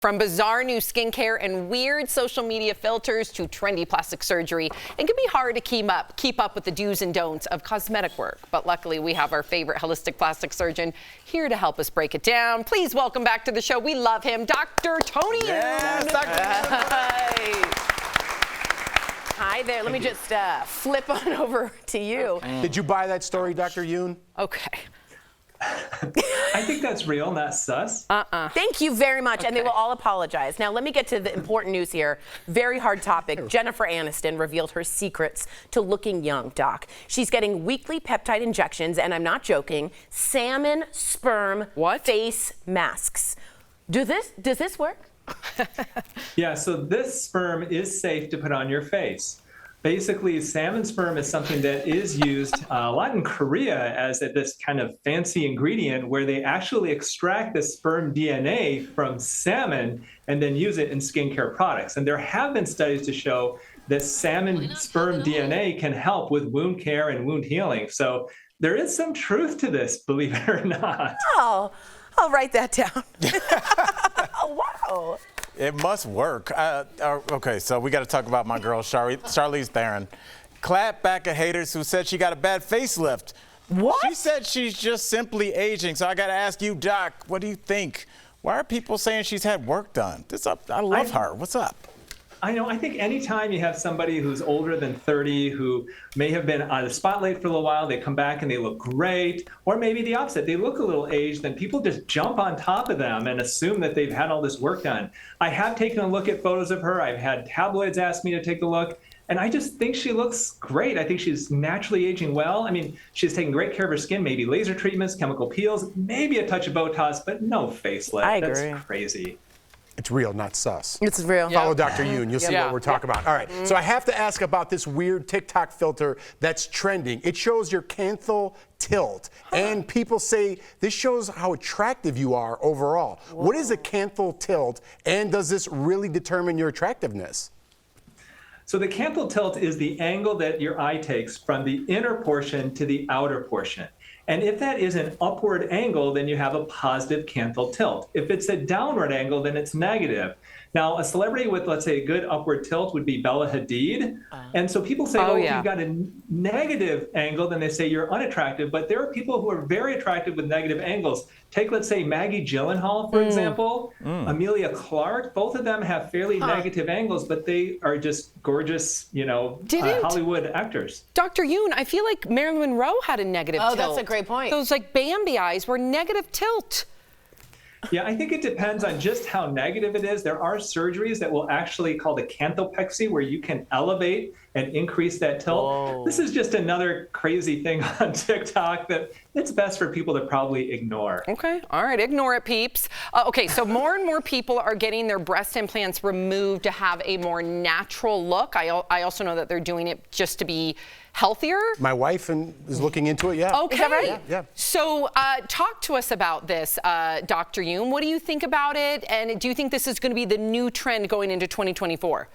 From bizarre new skincare and weird social media filters to trendy plastic surgery, it can be hard to keep up with the do's and don'ts of cosmetic work. But luckily, we have our favorite holistic plastic surgeon here to help us break it down. Please welcome back to the show. We love him, Dr. Tony Youn. Yes, Hi there. Let me just flip on over to you. Did you buy that story, Dr. Youn? Okay. I think that's real, not sus. Thank you very much, and they will all apologize. Now, let me get to the important news here. Very hard topic. Jennifer Aniston revealed her secrets to looking young, Doc. She's getting weekly peptide injections, and I'm not joking, salmon sperm face masks. Does this work? Yeah, so this sperm is safe to put on your face. Basically, salmon sperm is something that is used a lot in Korea as this kind of fancy ingredient where they actually extract the sperm DNA from salmon and then use it in skincare products. And there have been studies to show that salmon sperm DNA can help with wound care and wound healing. So there is some truth to this, believe it or not. Oh, I'll write that down. Oh, wow. It must work. Okay, so we got to talk about my girl, Charlize Theron. Clap back at haters who said she got a bad facelift. What? She said she's just simply aging. So I got to ask you, Doc, what do you think? Why are people saying she's had work done? I love her. What's up? I know. I think anytime you have somebody who's older than 30 who may have been on the spotlight for a little while, they come back and they look great, or maybe the opposite, they look a little aged, then people just jump on top of them and assume that they've had all this work done. I have taken a look at photos of her. I've had tabloids ask me to take a look, and I just think she looks great. I think she's naturally aging well. I mean, she's taking great care of her skin, maybe laser treatments, chemical peels, maybe a touch of Botox, but no facelift. I agree. That's crazy. It's real, not sus. It's real. Follow Dr. Youn. You'll see what we're talking about. All right. So I have to ask about this weird TikTok filter that's trending. It shows your Canthal Tilt. And people say this shows how attractive you are overall. Whoa. What is a Canthal Tilt? And does this really determine your attractiveness? So the Canthal Tilt is the angle that your eye takes from the inner portion to the outer portion. And if that is an upward angle, then you have a positive Canthal Tilt. If it's a downward angle, then it's negative. Now, a celebrity with, let's say, a good upward tilt would be Bella Hadid. And so people say, if you've got a negative angle, then they say you're unattractive. But there are people who are very attractive with negative angles. Take, let's say, Maggie Gyllenhaal, for example, Emilia Clarke. Both of them have fairly negative angles, but they are just gorgeous, Hollywood actors. Dr. Youn, I feel like Marilyn Monroe had a negative tilt. Oh, that's a great point. Those like Bambi eyes were negative tilt. Yeah, I think it depends on just how negative it is. There are surgeries that will actually called a canthopexy, where you can elevate and increase that tilt. Whoa. This is just another crazy thing on TikTok that it's best for people to probably ignore. Okay, all right, ignore it, peeps. Okay, so more and more people are getting their breast implants removed to have a more natural look. I also know that they're doing it just to be healthier. My wife is looking into it, Okay. Is that right? Yeah. So talk to us about this, Dr. Youn. What do you think about it? And do you think this is going to be the new trend going into 2024?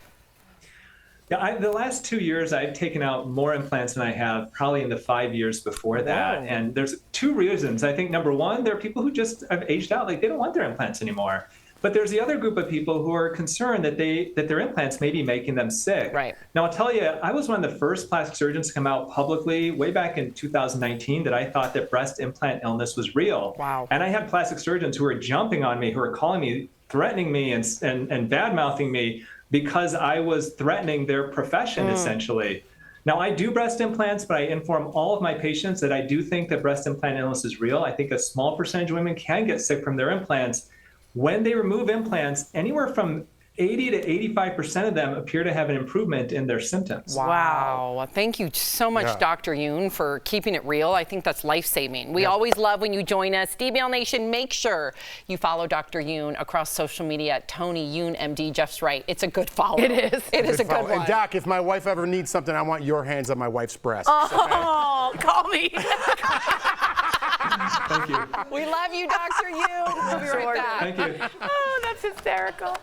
Yeah, the last 2 years, I've taken out more implants than I have probably in the 5 years before that. Whoa. And there's two reasons. I think, number one, there are people who just have aged out, like they don't want their implants anymore. But there's the other group of people who are concerned that their implants may be making them sick. Right. Now, I'll tell you, I was one of the first plastic surgeons to come out publicly way back in 2019 that I thought that breast implant illness was real. Wow. And I had plastic surgeons who were jumping on me, who were calling me, threatening me, and bad-mouthing me because I was threatening their profession, essentially. Now, I do breast implants, but I inform all of my patients that I do think that breast implant illness is real. I think a small percentage of women can get sick from their implants. When they remove implants, anywhere from 80 to 85% of them appear to have an improvement in their symptoms. Wow. Thank you so much, Dr. Youn, for keeping it real. I think that's life-saving. We always love when you join us. DBL Nation, make sure you follow Dr. Youn across social media at Tony Youn, MD. Jeff's right. It's a good follow. It is. It is a good one. And Doc, if my wife ever needs something, I want your hands on my wife's breast. Oh, call me. Thank you. We love you, Dr. Youn. We'll be right back. Thank you. Oh, that's hysterical.